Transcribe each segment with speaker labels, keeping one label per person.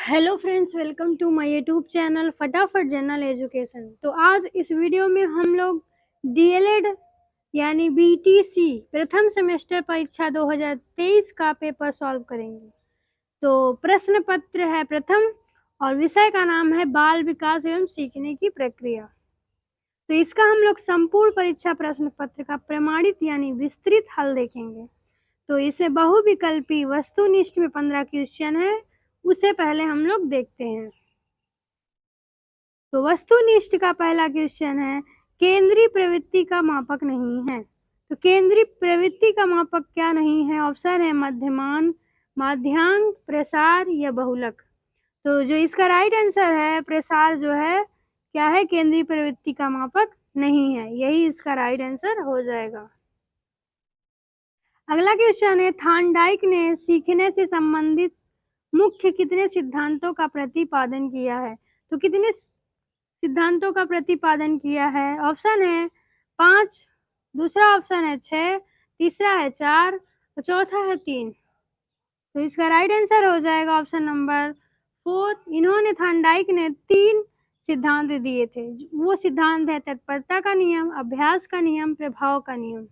Speaker 1: Hello friends, welcome to my YouTube channel Fatafat general education. तो आज इस वीडियो में हम लोग डीएलएड यानी बीटीसी प्रथम सेमेस्टर परीक्षा 2023 का पेपर सॉल्व करेंगे। तो प्रश्न पत्र है प्रथम और विषय का नाम है बाल विकास एवं सीखने की प्रक्रिया। तो इसका हम लोग संपूर्ण परीक्षा प्रश्न पत्र का प्रमाणित यानी विस्तृत हल देखेंगे। तो इसमें बहुविकल्पी वस्तुनिष्ठ में 15 क्वेश्चन है, उसे पहले हम लोग देखते हैं। तो वस्तुनिष्ठ का पहला क्वेश्चन है, केंद्रीय प्रवृत्ति का मापक नहीं है। तो केंद्रीय प्रवृत्ति का मापक क्या नहीं है? ऑप्शन है मध्यमान, माध्यांक, प्रसार या बहुलक। तो जो इसका राइट आंसर है प्रसार जो है क्या है, केंद्रीय प्रवृत्ति का मापक नहीं है, यही इसका राइट आंसर हो जाएगा। अगला क्वेश्चन है, थार्नडाइक ने सीखने से संबंधित मुख्य कितने सिद्धांतों का प्रतिपादन किया है? तो कितने सिद्धांतों का प्रतिपादन किया है? ऑप्शन है 5, दूसरा ऑप्शन है 6, तीसरा है 4 और चौथा है 3। तो इसका राइट आंसर हो जाएगा ऑप्शन नंबर 4। इन्होंने थार्नडाइक ने 3 सिद्धांत दिए थे। वो सिद्धांत है तत्परता का नियम, अभ्यास का नियम, प्रभाव का नियम।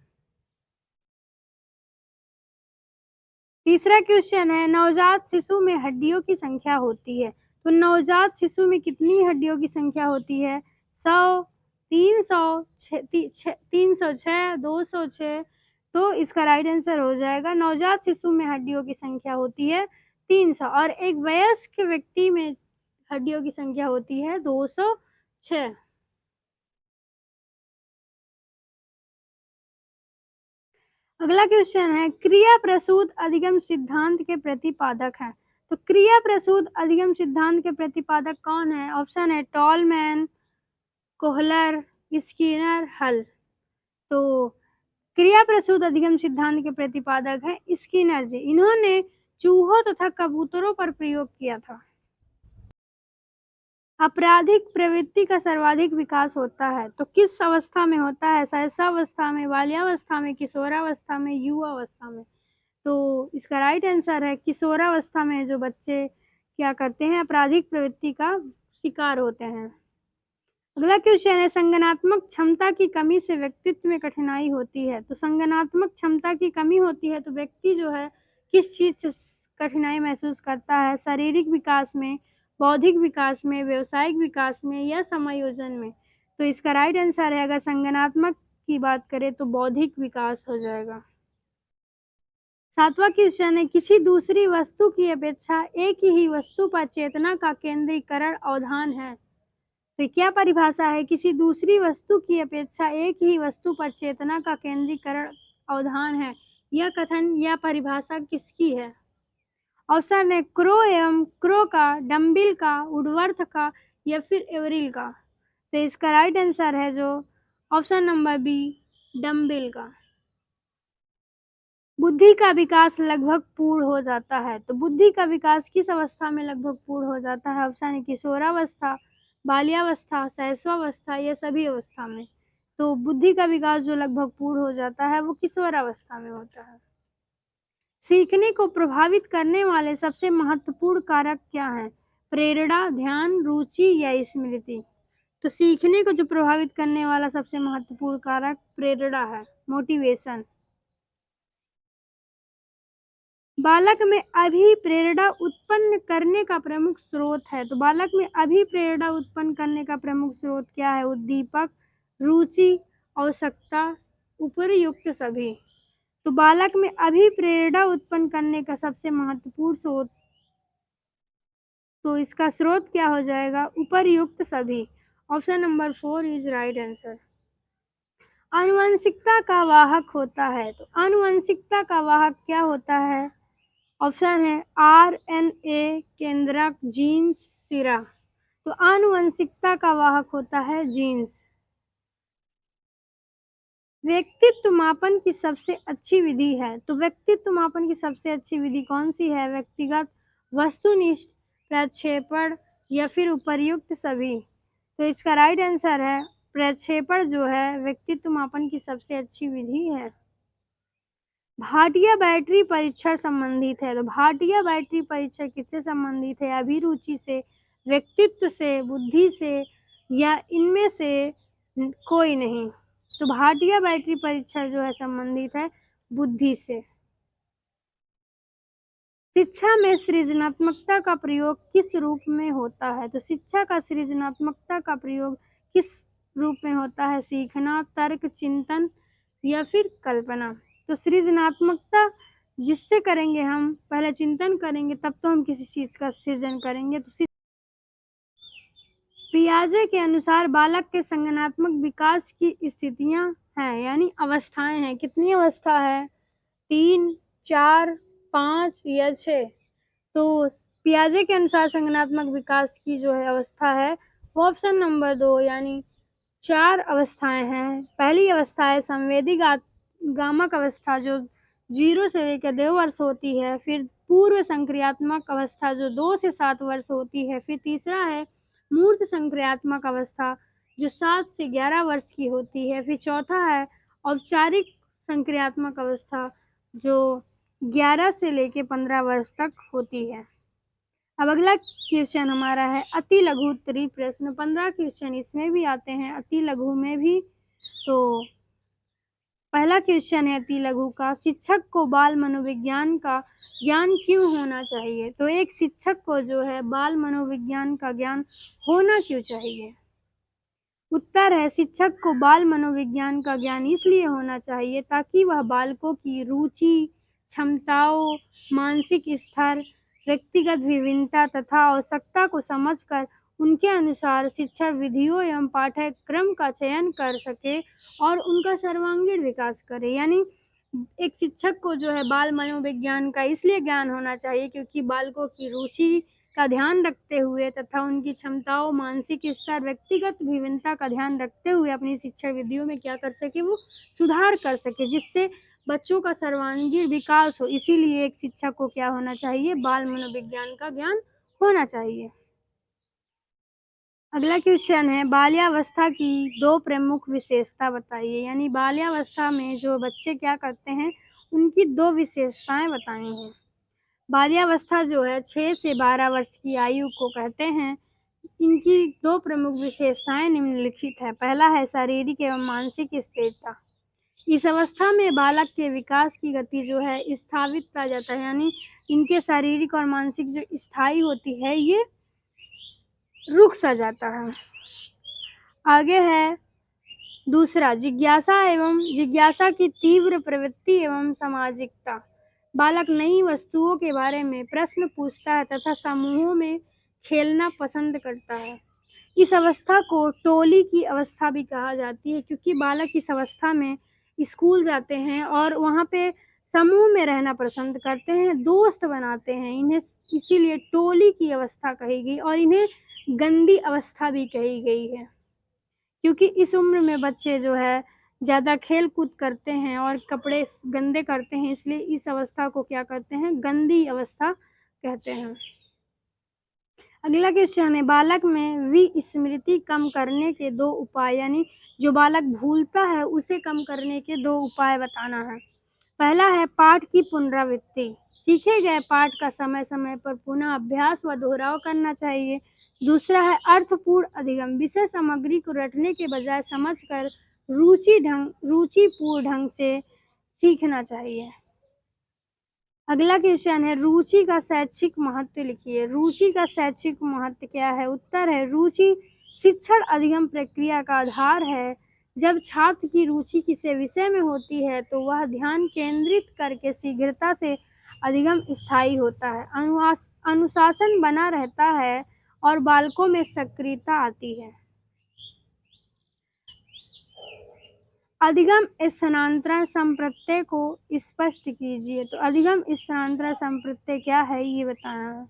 Speaker 1: तीसरा क्वेश्चन है, नवजात शिशु में हड्डियों की संख्या होती है। तो नवजात शिशु में कितनी हड्डियों की संख्या होती है? 100, 300, 306, 206। तो इसका राइट आंसर हो जाएगा नवजात शिशु में हड्डियों की संख्या होती है 300 और एक वयस्क व्यक्ति में हड्डियों की संख्या होती है 206। अगला क्वेश्चन है, क्रिया प्रसूत अधिगम सिद्धांत के प्रतिपादक हैं। तो क्रिया प्रसूत अधिगम सिद्धांत के प्रतिपादक कौन है? ऑप्शन है टॉलमैन, कोहलर, स्किनर, हल। तो क्रिया प्रसूत अधिगम सिद्धांत के प्रतिपादक है स्किनर जी। इन्होंने चूहों तथा कबूतरों पर प्रयोग किया था। आपराधिक प्रवृत्ति का सर्वाधिक विकास होता है तो किस अवस्था में होता है? शैशवावस्था में, बाल्यावस्था में, किशोरावस्था में, युवावस्था में। तो इसका राइट आंसर है किशोरावस्था में जो बच्चे क्या करते हैं, आपराधिक प्रवृत्ति का शिकार होते हैं। अगला क्वेश्चन है, संज्ञानात्मक क्षमता की कमी से व्यक्तित्व में कठिनाई होती है। तो संज्ञानात्मक क्षमता की कमी होती है तो व्यक्ति जो है किस चीज से कठिनाई महसूस करता है? शारीरिक विकास में, बौद्धिक विकास में, व्यवसायिक विकास में या समायोजन में। तो इसका राइट आंसर है, अगर संज्ञानात्मक की बात करें तो बौद्धिक विकास हो जाएगा। सातवां क्वेश्चन है, किसी दूसरी वस्तु की अपेक्षा एक ही वस्तु पर चेतना का केंद्रीकरण अवधान है। तो क्या परिभाषा है? किसी दूसरी वस्तु की अपेक्षा एक ही वस्तु पर चेतना का केंद्रीकरण अवधान है। यह कथन या परिभाषा किसकी है? ऑप्शन है क्रो एवं क्रो का, डम्बिल का, वुडवर्थ का या फिर एवरिल का। तो इसका राइट आंसर है जो ऑप्शन नंबर बी, डम्बिल का। बुद्धि का विकास लगभग पूर्ण हो जाता है। तो बुद्धि का विकास किस अवस्था में लगभग पूर्ण हो जाता है? ऑप्शन है किशोरावस्था, बाल्यावस्था, शैशवावस्था या सभी अवस्था में। तो बुद्धि का विकास जो लगभग पूर्ण हो जाता है वो किशोरावस्था में होता है। सीखने को प्रभावित करने वाले सबसे महत्वपूर्ण कारक क्या हैं? प्रेरणा, ध्यान, रुचि या स्मृति। तो सीखने को जो प्रभावित करने वाला सबसे महत्वपूर्ण कारक प्रेरणा है, मोटिवेशन। बालक में अभिप्रेरणा उत्पन्न करने का प्रमुख स्रोत है। तो बालक में अभिप्रेरणा उत्पन्न करने का प्रमुख स्रोत क्या है? उद्दीपक, रुचि, आवश्यकता, उपयुक्त सभी। तो बालक में अभिप्रेरणा उत्पन्न करने का सबसे महत्वपूर्ण स्रोत, तो इसका स्रोत क्या हो जाएगा? उपयुक्त सभी। Option number 4 is right answer. आनुवंशिकता का वाहक होता है। तो आनुवंशिकता का वाहक क्या होता है? ऑप्शन है आरएनए केंद्रक, जीन्स, सिरा। तो आनुवंशिकता का वाहक होता है जीन्स। व्यक्तित्व मापन की सबसे अच्छी विधि है। तो व्यक्तित्व मापन की सबसे अच्छी विधि कौन सी है? व्यक्तिगत, वस्तुनिष्ठ, प्रक्षेपण या फिर उपर्युक्त सभी। तो इसका राइट आंसर है प्रक्षेपण जो है व्यक्तित्व मापन की सबसे अच्छी विधि है। भाटिया बैटरी परीक्षण संबंधित है। तो भाटिया बैटरी परीक्षण किससे संबंधित है? अभिरुचि से, व्यक्तित्व से, बुद्धि से या इनमें से कोई नहीं। तो भाटिया बैटरी परीक्षण जो है संबंधित है बुद्धि से। शिक्षा में सृजनात्मकता का प्रयोग किस रूप में होता है? तो शिक्षा का सृजनात्मकता का प्रयोग किस रूप में होता है? सीखना, तर्क, चिंतन या फिर कल्पना। तो सृजनात्मकता जिससे करेंगे हम, पहले चिंतन करेंगे तब तो हम किसी चीज का सृजन करेंगे। तो पियाजे के अनुसार बालक के संज्ञानात्मक विकास की स्थितियां हैं, यानी अवस्थाएं हैं। कितनी अवस्था है? 3, 4, 5 या 6। तो पियाजे के अनुसार संज्ञानात्मक विकास की जो है अवस्था है वो ऑप्शन नंबर 2 यानी 4 अवस्थाएं हैं। पहली अवस्था है संवेदी गामक अवस्था जो 0 से लेकर 2 वर्ष होती है। फिर पूर्व संक्रियात्मक अवस्था जो 2 से 7 वर्ष होती है। फिर तीसरा है मूर्त संक्रियात्मक अवस्था जो 7 से 11 वर्ष की होती है। फिर चौथा है औपचारिक संक्रियात्मक अवस्था जो 11 से लेकर 15 वर्ष तक होती है। अब अगला क्वेश्चन हमारा है अति लघु उत्तरीय प्रश्न। 15 क्वेश्चन इसमें भी आते हैं, अति लघु में भी। तो पहला क्वेश्चन है अति लघु का, शिक्षक को बाल मनोविज्ञान का ज्ञान क्यों होना चाहिए? तो एक शिक्षक को जो है बाल मनोविज्ञान का ज्ञान होना क्यों चाहिए? उत्तर है शिक्षक को बाल मनोविज्ञान का ज्ञान इसलिए होना चाहिए ताकि वह बालकों की रुचि, क्षमताओं, मानसिक स्तर, व्यक्तिगत विभिन्नता तथा आवश्यकता को समझकर उनके अनुसार शिक्षा विधियों एवं पाठ्यक्रम का चयन कर सके और उनका सर्वांगीण विकास करे। यानी एक शिक्षक को जो है बाल मनोविज्ञान का इसलिए ज्ञान होना चाहिए क्योंकि बालकों की रुचि का ध्यान रखते हुए तथा उनकी क्षमताओं, मानसिक स्तर, व्यक्तिगत विभिन्नता का ध्यान रखते हुए अपनी शिक्षा विधियों में क्या कर सके, वो सुधार कर सके जिससे बच्चों का सर्वांगीण विकास हो। इसीलिए एक शिक्षक को क्या होना चाहिए? बाल मनोविज्ञान का ज्ञान होना चाहिए। अगला क्वेश्चन है बाल्यावस्था की 2 प्रमुख विशेषता बताइए। यानी बाल्यावस्था में जो बच्चे क्या करते हैं उनकी 2 विशेषताएं बताई हैं। बाल्यावस्था जो है 6 से 12 वर्ष की आयु को कहते हैं। इनकी 2 प्रमुख विशेषताएं निम्नलिखित है। पहला है शारीरिक एवं मानसिक स्थिरता। इस अवस्था में बालक के विकास की गति जो है स्थापित आ जाता है, यानी इनके शारीरिक और मानसिक जो स्थायी होती है ये रुक सा जाता है। आगे है दूसरा जिज्ञासा की तीव्र प्रवृत्ति एवं सामाजिकता। बालक नई वस्तुओं के बारे में प्रश्न पूछता है तथा समूहों में खेलना पसंद करता है। इस अवस्था को टोली की अवस्था भी कहा जाती है क्योंकि बालक इस अवस्था में स्कूल जाते हैं और वहाँ पे समूह में रहना पसंद करते हैं, दोस्त बनाते हैं। इन्हें इसीलिए टोली की अवस्था कही गई और इन्हें गंदी अवस्था भी कही गई है क्योंकि इस उम्र में बच्चे जो है ज़्यादा खेल कूद करते हैं और कपड़े गंदे करते हैं, इसलिए इस अवस्था को क्या कहते हैं? गंदी अवस्था कहते हैं। अगला क्वेश्चन है बालक में विस्मृति कम करने के 2 उपाय। यानी जो बालक भूलता है उसे कम करने के 2 उपाय बताना है। पहला है पाठ की पुनरावृत्ति। सीखे गए पाठ का समय समय पर पुनः अभ्यास व दोहराव करना चाहिए। दूसरा है अर्थपूर्ण अधिगम। विषय सामग्री को रटने के बजाय समझकर रुचिपूर्ण ढंग से सीखना चाहिए। अगला क्वेश्चन है रुचि का शैक्षिक महत्व लिखिए। रुचि का शैक्षिक महत्व क्या है? उत्तर है रुचि शिक्षण अधिगम प्रक्रिया का आधार है। जब छात्र की रुचि किसी विषय में होती है तो वह ध्यान केंद्रित करके शीघ्रता से अधिगम स्थायी होता है, अनुशासन बना रहता है और बालकों में सक्रियता आती है। अधिगम स्थानांतरण संप्रत्यय को स्पष्ट कीजिए। तो अधिगम स्थानांतरण संप्रत्यय क्या है ये बताना है।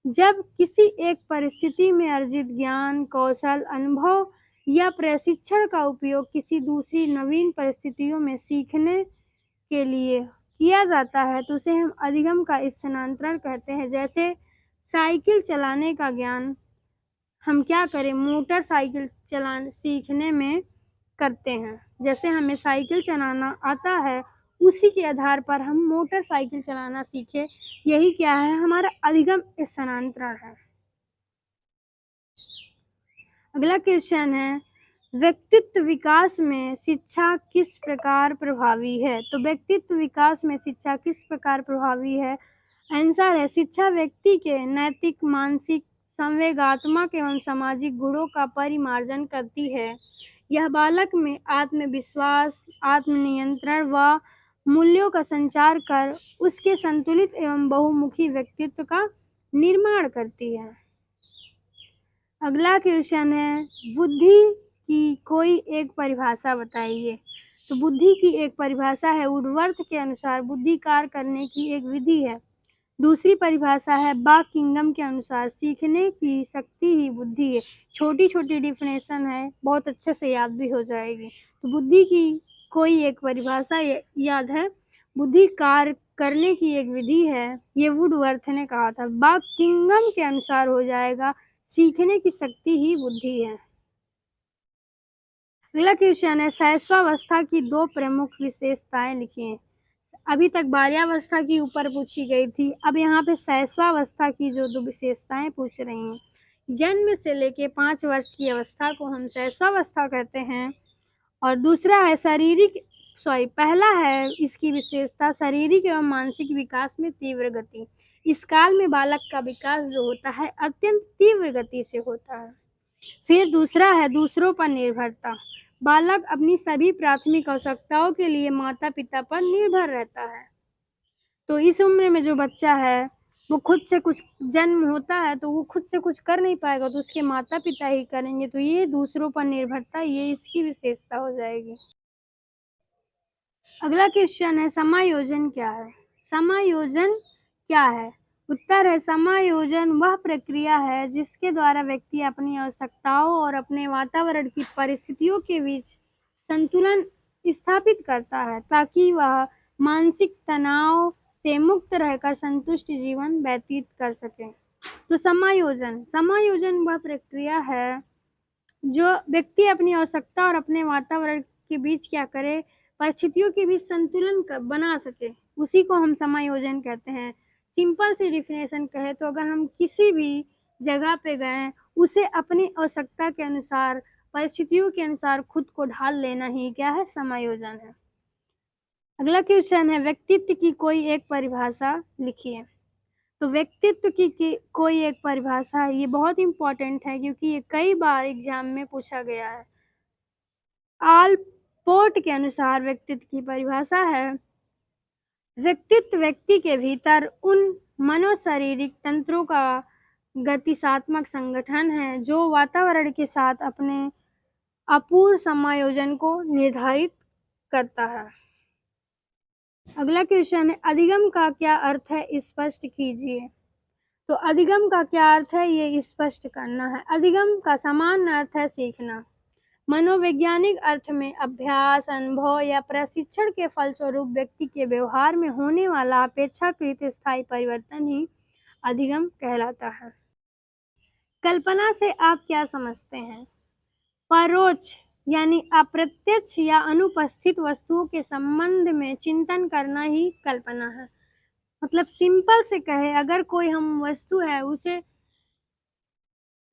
Speaker 1: जब किसी एक परिस्थिति में अर्जित ज्ञान, कौशल, अनुभव या प्रशिक्षण का उपयोग किसी दूसरी नवीन परिस्थितियों में सीखने के लिए किया जाता है तो उसे हम अधिगम का स्थानांतरण कहते हैं। जैसे साइकिल चलाने का ज्ञान हम क्या करें? मोटरसाइकिल चलाने सीखने में करते हैं। जैसे हमें साइकिल चलाना आता है उसी के आधार पर हम मोटरसाइकिल चलाना सीखे। यही क्या है, हमारा अधिगम स्थानांतरण है। अगला क्वेश्चन है, व्यक्तित्व विकास में शिक्षा किस प्रकार प्रभावी है? तो व्यक्तित्व विकास में शिक्षा किस प्रकार प्रभावी है? आंसर है, शिक्षा व्यक्ति के नैतिक, मानसिक, संवेगात्मक एवं सामाजिक गुणों का परिमार्जन करती है। यह बालक में आत्मविश्वास, आत्मनियंत्रण व मूल्यों का संचार कर उसके संतुलित एवं बहुमुखी व्यक्तित्व का निर्माण करती है। अगला क्वेश्चन है, बुद्धि की कोई एक परिभाषा बताइए। तो बुद्धि की एक परिभाषा है, वुडवर्थ के अनुसार बुद्धि कार्य करने की एक विधि है। दूसरी परिभाषा है, किंगडम के अनुसार सीखने की शक्ति ही बुद्धि है। छोटी छोटी डिफिनेशन है, बहुत अच्छे से याद भी हो जाएगी। तो बुद्धि की कोई एक परिभाषा याद है, बुद्धि कार्य करने की एक विधि है, ये वुडवर्थ ने कहा था। किंगडम के अनुसार हो जाएगा, सीखने की शक्ति ही बुद्धि है। अगला क्वेश्चन है, शैशवावस्था की दो प्रमुख विशेषताएं लिखिए। अभी तक बाल्यावस्था की ऊपर पूछी गई थी, अब यहाँ पे शैशवावस्था की जो दो विशेषताएं पूछ रही हैं। जन्म से लेके 5 वर्ष की अवस्था को हम शैशवावस्था कहते हैं। और दूसरा है पहला है इसकी विशेषता, शारीरिक एवं मानसिक विकास में तीव्र गति। इस काल में बालक का विकास जो होता है अत्यंत तीव्र गति से होता है। फिर दूसरा है दूसरों पर निर्भरता। बालक अपनी सभी प्राथमिक आवश्यकताओं के लिए माता पिता पर निर्भर रहता है। तो इस उम्र में जो बच्चा है वो खुद से कुछ, जन्म होता है तो वो खुद से कुछ कर नहीं पाएगा, तो उसके माता पिता ही करेंगे। तो ये दूसरों पर निर्भरता, ये इसकी विशेषता हो जाएगी। अगला क्वेश्चन है, समायोजन क्या है? समायोजन क्या है? उत्तर है, समायोजन वह प्रक्रिया है जिसके द्वारा व्यक्ति अपनी आवश्यकताओं और अपने वातावरण की परिस्थितियों के बीच संतुलन स्थापित करता है ताकि वह मानसिक तनाव से मुक्त रहकर संतुष्ट जीवन व्यतीत कर सके। तो समायोजन वह प्रक्रिया है जो व्यक्ति अपनी आवश्यकता और अपने वातावरण के बीच क्या करे, परिस्थितियों के बीच संतुलन बना सके, उसी को हम समायोजन कहते हैं। सिंपल सी डिफिनेशन कहे तो अगर हम किसी भी जगह पे गए, उसे अपनी आवश्यकता के अनुसार, परिस्थितियों के अनुसार खुद को ढाल लेना ही क्या है, समायोजन है। अगला क्वेश्चन है, व्यक्तित्व की कोई एक परिभाषा लिखिए। तो व्यक्तित्व की कोई एक परिभाषा है, ये बहुत इंपॉर्टेंट है क्योंकि ये कई बार एग्जाम में पूछा गया है। आलपोर्ट के अनुसार व्यक्तित्व की परिभाषा है, व्यक्तित्व व्यक्ति के भीतर उन मनोशारीरिक तंत्रों का गतिशात्मक संगठन है जो वातावरण के साथ अपने अपूर्ण समायोजन को निर्धारित करता है। अगला क्वेश्चन है, अधिगम का क्या अर्थ है, स्पष्ट कीजिए। तो अधिगम का क्या अर्थ है, ये स्पष्ट करना है। अधिगम का सामान्य अर्थ है सीखना। मनोवैज्ञानिक अर्थ में अभ्यास, अनुभव या प्रशिक्षण के फलस्वरूप व्यक्ति के व्यवहार में होने वाला अपेक्षाकृत स्थायी परिवर्तन ही अधिगम कहलाता है। कल्पना से आप क्या समझते हैं? परोक्ष यानी अप्रत्यक्ष या अनुपस्थित वस्तुओं के संबंध में चिंतन करना ही कल्पना है। मतलब सिंपल से कहे, अगर कोई हम वस्तु है, उसे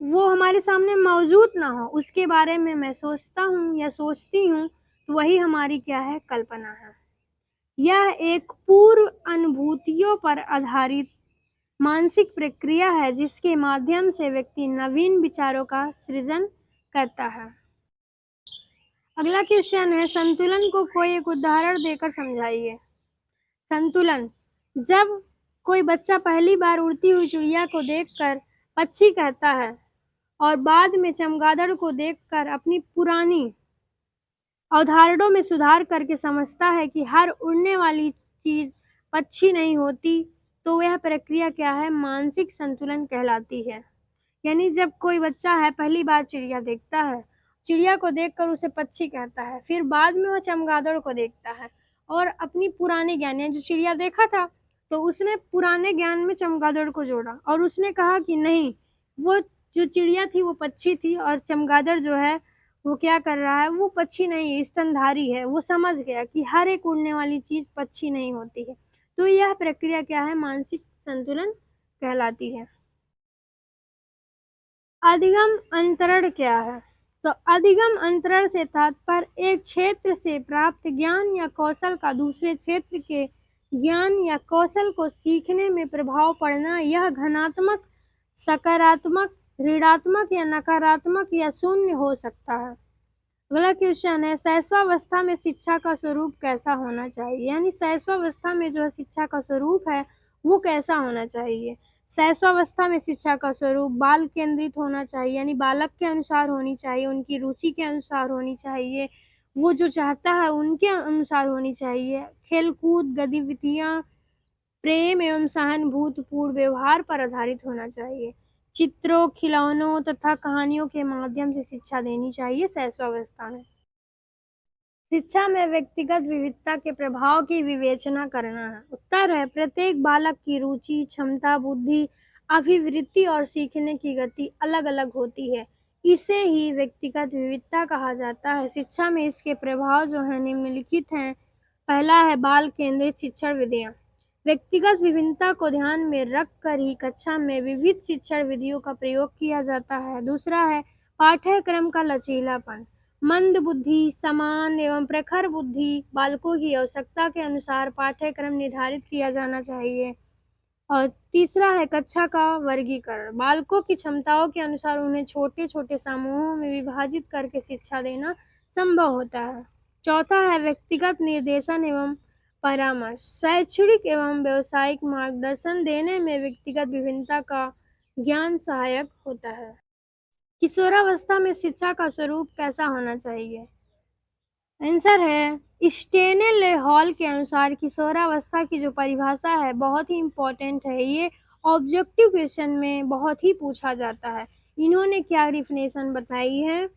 Speaker 1: वो हमारे सामने मौजूद ना हो, उसके बारे में मैं सोचता हूँ या सोचती हूँ, तो वही हमारी क्या है, कल्पना है। यह एक पूर्व अनुभूतियों पर आधारित मानसिक प्रक्रिया है जिसके माध्यम से व्यक्ति नवीन विचारों का सृजन करता है। अगला क्वेश्चन है, संतुलन को कोई एक उदाहरण देकर समझाइए। संतुलन, जब कोई बच्चा पहली बार उड़ती हुई चिड़िया को देखकर पक्षी कहता है और बाद में चमगादड़ को देखकर अपनी पुरानी अवधारणाओं में सुधार करके समझता है कि हर उड़ने वाली चीज पक्षी नहीं होती, तो वह प्रक्रिया क्या है, मानसिक संतुलन कहलाती है। यानी जब कोई बच्चा है पहली बार चिड़िया देखता है, चिड़िया को देखकर उसे पक्षी कहता है, फिर बाद में वो चमगादड़ को देखता है और अपनी पुराने ज्ञान, यानी जो चिड़िया देखा था तो उसने पुराने ज्ञान में चमगादड़ को जोड़ा और उसने कहा कि नहीं, वो जो चिड़िया थी वो पक्षी थी और चमगादड़ जो है वो क्या कर रहा है, वो पक्षी नहीं है, स्तनधारी है। वो समझ गया कि हर एक उड़ने वाली चीज़ पक्षी नहीं होती है। तो यह प्रक्रिया क्या है, मानसिक संतुलन कहलाती है। अधिगम अंतरण क्या है? तो अधिगम अंतरण से तात्पर्य एक क्षेत्र से प्राप्त ज्ञान या कौशल का दूसरे क्षेत्र के ज्ञान या कौशल को सीखने में प्रभाव पड़ना। यह धनात्मक, सकारात्मक, ऋणात्मक या नकारात्मक या शून्य हो सकता है। अगला क्वेश्चन है, शैशवावस्था में शिक्षा का स्वरूप कैसा होना चाहिए? यानी शैशवावस्था में जो शिक्षा का स्वरूप है वो कैसा होना चाहिए? शैशवावस्था में शिक्षा का स्वरूप बाल केंद्रित होना चाहिए, यानी बालक के अनुसार होनी चाहिए, उनकी रुचि के अनुसार होनी चाहिए, वो जो चाहता है उनके अनुसार होनी चाहिए। खेलकूद गतिविधियाँ प्रेम एवं सहानुभूतिपूर्ण व्यवहार पर आधारित होना चाहिए। चित्रों, खिलौनों तथा कहानियों के माध्यम से शिक्षा देनी चाहिए शैशवावस्था में। शिक्षा में व्यक्तिगत विविधता के प्रभाव की विवेचना करना है। उत्तर है, प्रत्येक बालक की रुचि, क्षमता, बुद्धि, अभिवृत्ति और सीखने की गति अलग-अलग होती है। इसे ही व्यक्तिगत विविधता कहा जाता है। शिक्षा में इसके प्रभाव जो हैं निम्नलिखित हैं। पहला है बाल केंद्रित शिक्षण विधियाँ। व्यक्तिगत विभिन्नता को ध्यान में रख कर ही कक्षा में विविध शिक्षण विधियों का प्रयोग किया जाता है। दूसरा है पाठ्यक्रम का लचीलापन। मंद बुद्धि, समान एवं प्रखर बुद्धि बालकों की आवश्यकता के अनुसार पाठ्यक्रम निर्धारित किया जाना चाहिए। और तीसरा है कक्षा का वर्गीकरण। बालकों की क्षमताओं के अनुसार उन्हें छोटे-छोटे समूहों में विभाजित करके शिक्षा देना संभव होता है। चौथा है व्यक्तिगत निर्देशन एवं परामर्श। शैक्षणिक एवं व्यावसायिक मार्गदर्शन देने में व्यक्तिगत विभिन्नता का ज्ञान सहायक होता है। किशोरावस्था में शिक्षा का स्वरूप कैसा होना चाहिए? आंसर है स्टेनेले हॉल के अनुसार किशोरावस्था की जो परिभाषा है बहुत ही इम्पोर्टेंट है। ये ऑब्जेक्टिव क्वेश्चन में बहुत ही पूछा जाता है। इन्होंने क्या डिफिनेशन बताई है?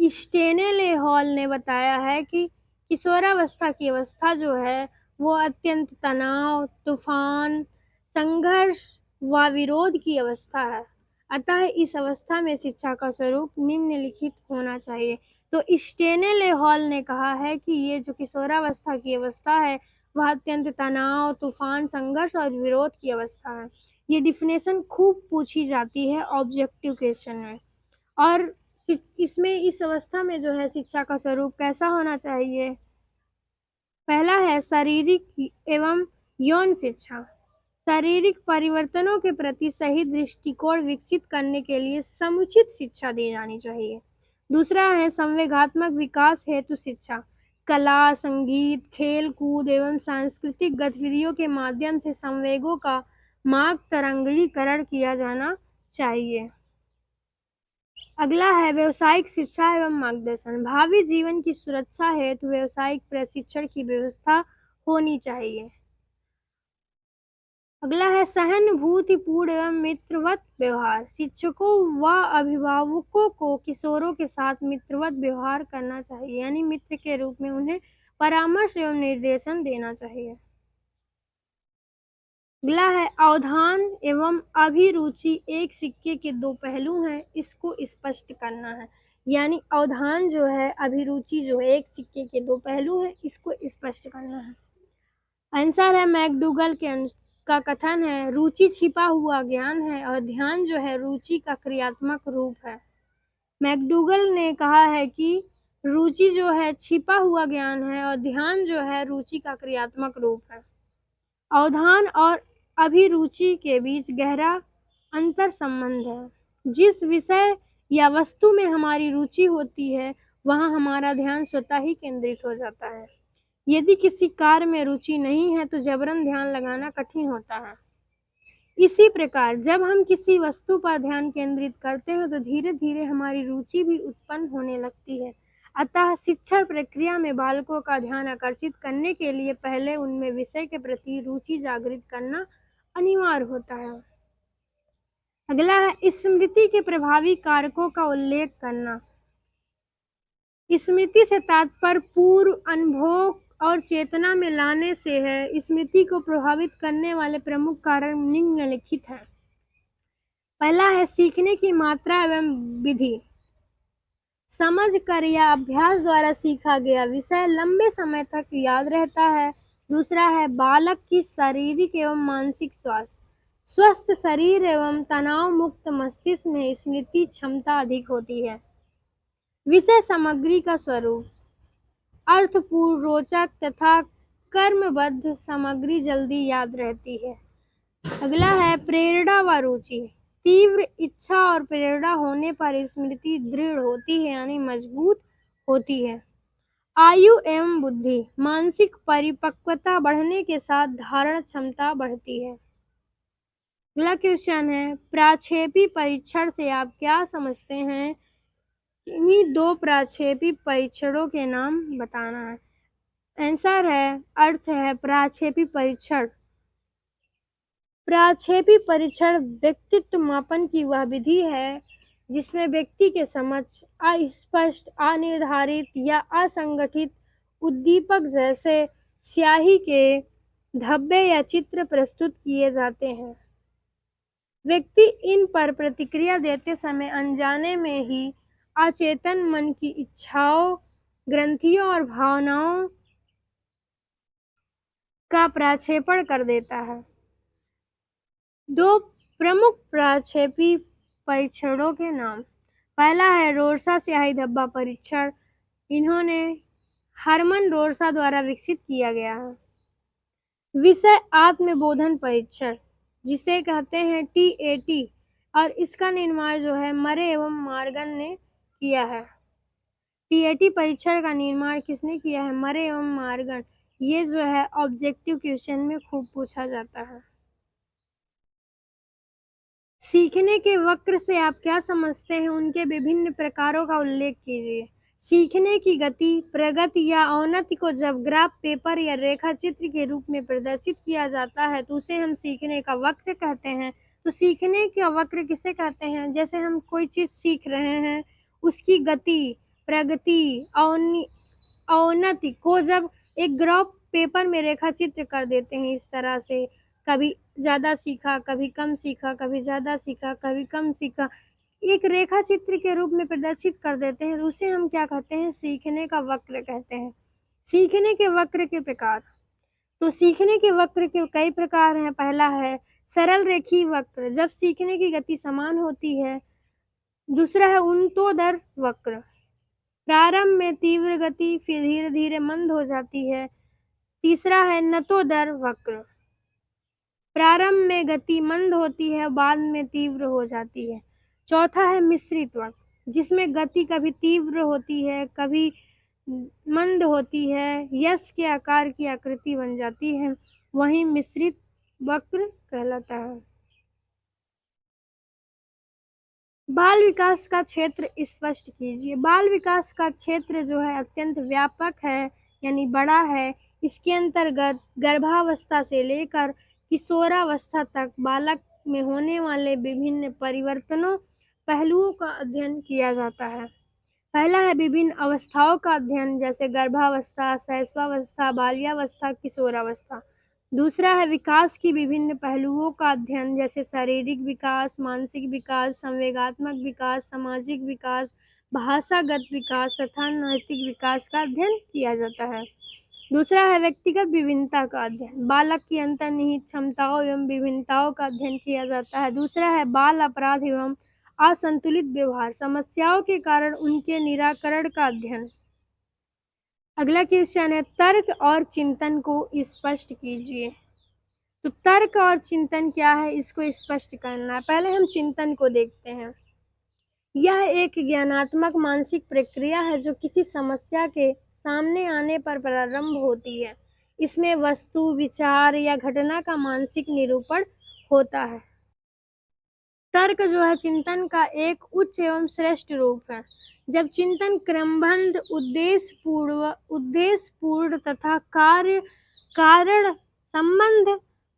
Speaker 1: स्टेनेले हॉल ने बताया है कि किशोरावस्था की अवस्था जो है वो अत्यंत तनाव, तूफान, संघर्ष व विरोध की अवस्था है। अतः इस अवस्था में शिक्षा का स्वरूप निम्नलिखित होना चाहिए। तो स्टेनेले हॉल ने कहा है कि ये जो किशोरावस्था की अवस्था है वह अत्यंत तनाव, तूफान, संघर्ष और विरोध की अवस्था है। ये डिफिनेशन खूब पूछी जाती है ऑब्जेक्टिव क्वेश्चन में। और इसमें इस अवस्था में जो है शिक्षा का स्वरूप कैसा होना चाहिए? पहला है शारीरिक एवं यौन शिक्षा। शारीरिक परिवर्तनों के प्रति सही दृष्टिकोण विकसित करने के लिए समुचित शिक्षा दी जानी चाहिए। दूसरा है संवेगात्मक विकास हेतु शिक्षा। कला, संगीत, खेल कूद एवं सांस्कृतिक गतिविधियों के माध्यम से संवेगों का मार्ग तरंगीकरण किया जाना चाहिए। अगला है व्यावसायिक शिक्षा एवं मार्गदर्शन। भावी जीवन की सुरक्षा हेतु व्यावसायिक प्रशिक्षण की व्यवस्था होनी चाहिए। अगला है सहानुभूतिपूर्ण एवं मित्रवत व्यवहार। शिक्षकों व अभिभावकों को किशोरों के साथ मित्रवत व्यवहार करना चाहिए, यानी मित्र के रूप में उन्हें परामर्श एवं निर्देशन देना चाहिए। अगला है अवधान एवं अभिरुचि एक सिक्के के दो पहलू हैं, इसको स्पष्ट करना है। यानी अवधान जो है, अभिरुचि जो है, एक सिक्के के दो पहलू हैं, इसको स्पष्ट करना है। आंसर है मैकडूगल का कथन है रुचि छिपा हुआ ज्ञान है और ध्यान जो है रुचि का क्रियात्मक रूप है। मैकडूगल ने कहा है कि रुचि जो है छिपा हुआ ज्ञान है और ध्यान जो है रुचि का क्रियात्मक रूप है। अवधान और अभिरुचि के बीच गहरा अंतर संबंध है। जिस विषय या वस्तु में हमारी रुचि होती है वहाँ हमारा ध्यान स्वतः ही केंद्रित हो जाता है। यदि किसी कार्य में रुचि नहीं है तो जबरन ध्यान लगाना कठिन होता है। इसी प्रकार जब हम किसी वस्तु पर ध्यान केंद्रित करते हैं तो धीरे धीरे हमारी रुचि भी उत्पन्न होने लगती है। अतः शिक्षण प्रक्रिया में बालकों का ध्यान आकर्षित करने के लिए पहले उनमें विषय के प्रति रुचि जागृत करना अनिवार्य होता है। अगला है स्मृति के प्रभावी कारकों का उल्लेख करना। स्मृति से तात्पर्य पूर्व अनुभव और चेतना में लाने से है। स्मृति को प्रभावित करने वाले प्रमुख कारण निम्नलिखित हैं। पहला है सीखने की मात्रा एवं विधि। समझ कर या अभ्यास द्वारा सीखा गया विषय लंबे समय तक याद रहता है। दूसरा है बालक की शारीरिक एवं मानसिक स्वास्थ्य। स्वस्थ शरीर एवं तनाव मुक्त मस्तिष्क में स्मृति क्षमता अधिक होती है। विषय सामग्री का स्वरूप अर्थपूर्ण, रोचक तथा कर्मबद्ध सामग्री जल्दी याद रहती है। अगला है प्रेरणा व रुचि। तीव्र इच्छा और प्रेरणा होने पर स्मृति दृढ़ होती है यानी मजबूत होती है। आयु एवं बुद्धि, मानसिक परिपक्वता बढ़ने के साथ धारण क्षमता बढ़ती है। अगला क्वेश्चन है प्राक्षेपी परीक्षण से आप क्या समझते हैं? इन्हीं दो प्राक्षेपी परीक्षणों के नाम बताना है। आंसर है, अर्थ है प्राक्षेपी परीक्षण। प्राक्षेपी परीक्षण व्यक्तित्व मापन की वह विधि है जिसमें व्यक्ति के समक्ष अस्पष्ट, अनिर्धारित या असंगठित उद्दीपक जैसे स्याही के धब्बे या चित्र प्रस्तुत किए जाते हैं। व्यक्ति इन पर प्रतिक्रिया देते समय अनजाने में ही अचेतन मन की इच्छाओं, ग्रंथियों और भावनाओं का प्रक्षेपण कर देता है। दो प्रमुख प्रक्षेपी परीक्षणों के नाम। पहला है रोरसा स्याही धब्बा परीक्षण। इन्होंने हरमन रोरसा द्वारा विकसित किया गया है। विषय आत्मबोधन परीक्षण जिसे कहते हैं TAT और इसका निर्माण जो है मरे एवं मार्गन ने किया है। TAT परीक्षण का निर्माण किसने किया है? मरे एवं मार्गन। ये जो है ऑब्जेक्टिव क्वेश्चन में खूब पूछा जाता है। सीखने के वक्र से आप क्या समझते हैं? उनके विभिन्न प्रकारों का उल्लेख कीजिए। सीखने की गति, प्रगति या अवनति को जब ग्राफ, पेपर या रेखा चित्र के रूप में प्रदर्शित किया जाता है तो उसे हम सीखने का वक्र कहते हैं। तो सीखने का वक्र किसे कहते हैं? जैसे हम कोई चीज सीख रहे हैं, उसकी गति, प्रगति, अवनति को जब एक ग्राफ पेपर में रेखा चित्र कर देते हैं इस तरह से, कभी ज़्यादा सीखा, कभी कम सीखा, कभी ज़्यादा सीखा, कभी कम सीखा, एक रेखा चित्र के रूप में प्रदर्शित कर देते हैं तो उसे हम क्या कहते हैं? सीखने का वक्र कहते हैं। सीखने के वक्र के प्रकार। तो सीखने के वक्र के कई प्रकार हैं। पहला है सरल रेखीय वक्र, जब सीखने की गति समान होती है। दूसरा है उन्नतोदर वक्र, प्रारंभ में तीव्र गति फिर धीरे धीरे मंद हो जाती है। तीसरा है नतोदर वक्र, प्रारंभ में गति मंद होती है, बाद में तीव्र हो जाती है। चौथा है मिश्रित वक्र, जिसमें गति कभी तीव्र होती है, कभी मंद होती है, यश के आकार की आकृति बन जाती है, वही मिश्रित वक्र कहलाता है। बाल विकास का क्षेत्र स्पष्ट कीजिए। बाल विकास का क्षेत्र जो है अत्यंत व्यापक है यानी बड़ा है। इसके अंतर्गत गर्भावस्था से लेकर किशोरावस्था तक बालक में होने वाले विभिन्न परिवर्तनों, पहलुओं का अध्ययन किया जाता है। पहला है विभिन्न अवस्थाओं का अध्ययन, जैसे गर्भावस्था, शैशवावस्था, बाल्यावस्था, किशोरावस्था। दूसरा है विकास की विभिन्न पहलुओं का अध्ययन, जैसे शारीरिक विकास, मानसिक विकास, संवेगात्मक विकास, सामाजिक विकास, भाषागत विकास तथा नैतिक विकास का अध्ययन किया जाता है। दूसरा है व्यक्तिगत विभिन्नता का अध्ययन, बालक की अंतर्निहित क्षमताओं एवं विभिन्नताओं का अध्ययन किया जाता है। दूसरा है बाल अपराध एवं असंतुलित व्यवहार, समस्याओं के कारण उनके निराकरण का अध्ययन। अगला क्वेश्चन है तर्क और चिंतन को स्पष्ट कीजिए। तो तर्क और चिंतन क्या है, इसको स्पष्ट करना है। पहले हम चिंतन को देखते हैं। यह एक ज्ञानात्मक मानसिक प्रक्रिया है जो किसी समस्या के सामने आने पर प्रारंभ होती है। इसमें वस्तु, विचार या घटना का मानसिक निरूपण होता है। तर्क जो है चिंतन का एक उच्च एवं श्रेष्ठ रूप है। जब चिंतन क्रमबद्ध, उद्देश्यपूर्ण तथा कारण संबंध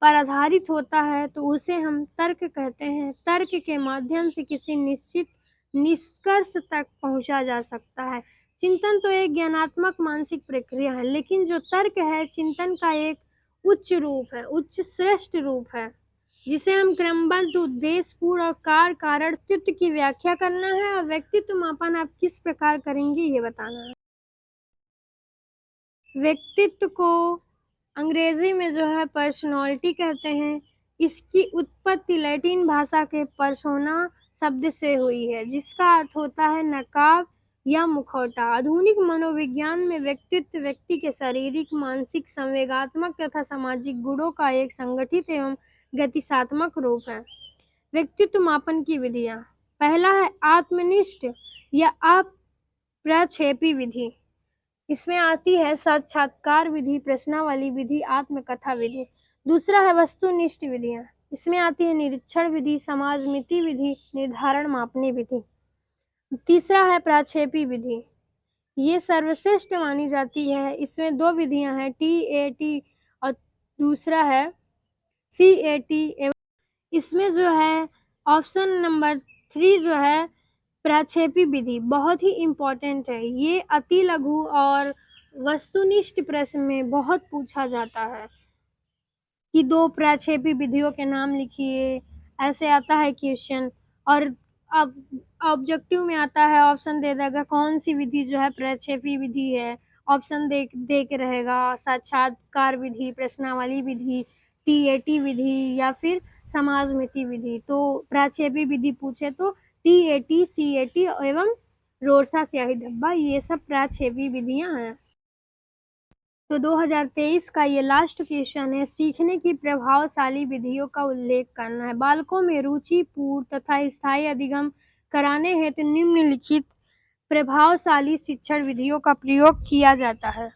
Speaker 1: पर आधारित होता है तो उसे हम तर्क कहते हैं। तर्क के माध्यम से किसी निश्चित निष्कर्ष तक पहुंचा जा सकता है। चिंतन तो एक ज्ञानात्मक मानसिक प्रक्रिया है, लेकिन जो तर्क है चिंतन का एक उच्च रूप है, उच्च श्रेष्ठ रूप है। जिसे हम क्रमबद्ध उद्देश्यपूर्ण और कार्य कारणत्व की व्याख्या करना है, और व्यक्तित्व मापन आप किस प्रकार करेंगे ये बताना है। व्यक्तित्व को अंग्रेजी में जो है पर्सनालिटी कहते हैं। इसकी उत्पत्ति लैटिन भाषा के पर्सोना शब्द से हुई है, जिसका अर्थ होता है नकाब या मुखौटा। आधुनिक मनोविज्ञान में व्यक्तित्व व्यक्ति के शारीरिक, मानसिक, संवेगात्मक तथा सामाजिक गुणों का एक संगठित एवं गतिशात्मक रूप है। व्यक्तित्व मापन की विधियां। पहला है आत्मनिष्ठ या अप्रक्षेपी विधि। इसमें आती है साक्षात्कार विधि, प्रश्नावली विधि, आत्मकथा विधि। दूसरा है वस्तुनिष्ठ विधियां। इसमें आती है निरीक्षण विधि, समाजमिति विधि, निर्धारण मापनी विधि। तीसरा है प्रक्षेपी विधि। ये सर्वश्रेष्ठ मानी जाती है। इसमें दो विधियां हैं, TAT और दूसरा है CAT। इसमें जो है ऑप्शन नंबर 3 जो है प्रक्षेपी विधि बहुत ही इम्पोर्टेंट है। ये अति लघु और वस्तुनिष्ठ प्रश्न में बहुत पूछा जाता है कि 2 प्रक्षेपी विधियों के नाम लिखिए, ऐसे आता है क्वेश्चन। और अब ऑब्जेक्टिव में आता है, ऑप्शन दे देगा कौन सी विधि जो है प्रक्षेपी विधि है। ऑप्शन दे के रहेगा साक्षात्कार विधि, प्रश्नावली विधि, TAT विधि या फिर समाजमिति विधि। तो प्रक्षेपी विधि पूछे तो TAT, CAT एवं रोरसा स्याही डब्बा, ये सब प्रक्षेपी विधियां हैं। तो 2023 का ये लास्ट क्वेश्चन है, सीखने की प्रभावशाली विधियों का उल्लेख करना है। बालकों में रुचिपूर्ण तथा स्थायी अधिगम कराने हेतु निम्नलिखित प्रभावशाली शिक्षण विधियों का प्रयोग किया जाता है।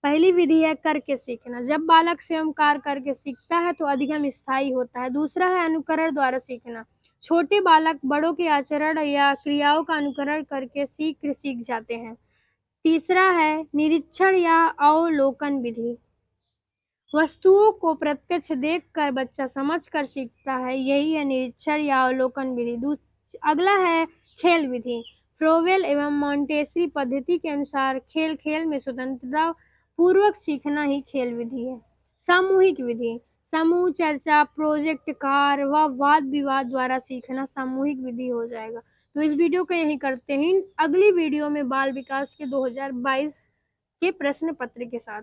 Speaker 1: पहली विधि है करके सीखना। जब बालक स्वयं कार्य करके सीखता है तो अधिगम स्थायी होता है। दूसरा है अनुकरण द्वारा सीखना। छोटे बालक बड़ों के आचरण या क्रियाओं का अनुकरण करके सीख जाते हैं। तीसरा है निरीक्षण या अवलोकन विधि। वस्तुओं को प्रत्यक्ष देखकर बच्चा समझकर सीखता है, यही है निरीक्षण या अवलोकन विधि। अगला है खेल विधि। फ्रोवेल एवं मॉन्टेसरी पद्धति के अनुसार खेल खेल में स्वतंत्रता पूर्वक सीखना ही खेल विधि है। सामूहिक विधि। समूह चर्चा, प्रोजेक्ट कार्य व वाद विवाद द्वारा सीखना सामूहिक विधि हो जाएगा। तो इस वीडियो को यहीं करते हैं। अगली वीडियो में बाल विकास के 2022 के प्रश्न पत्र के साथ।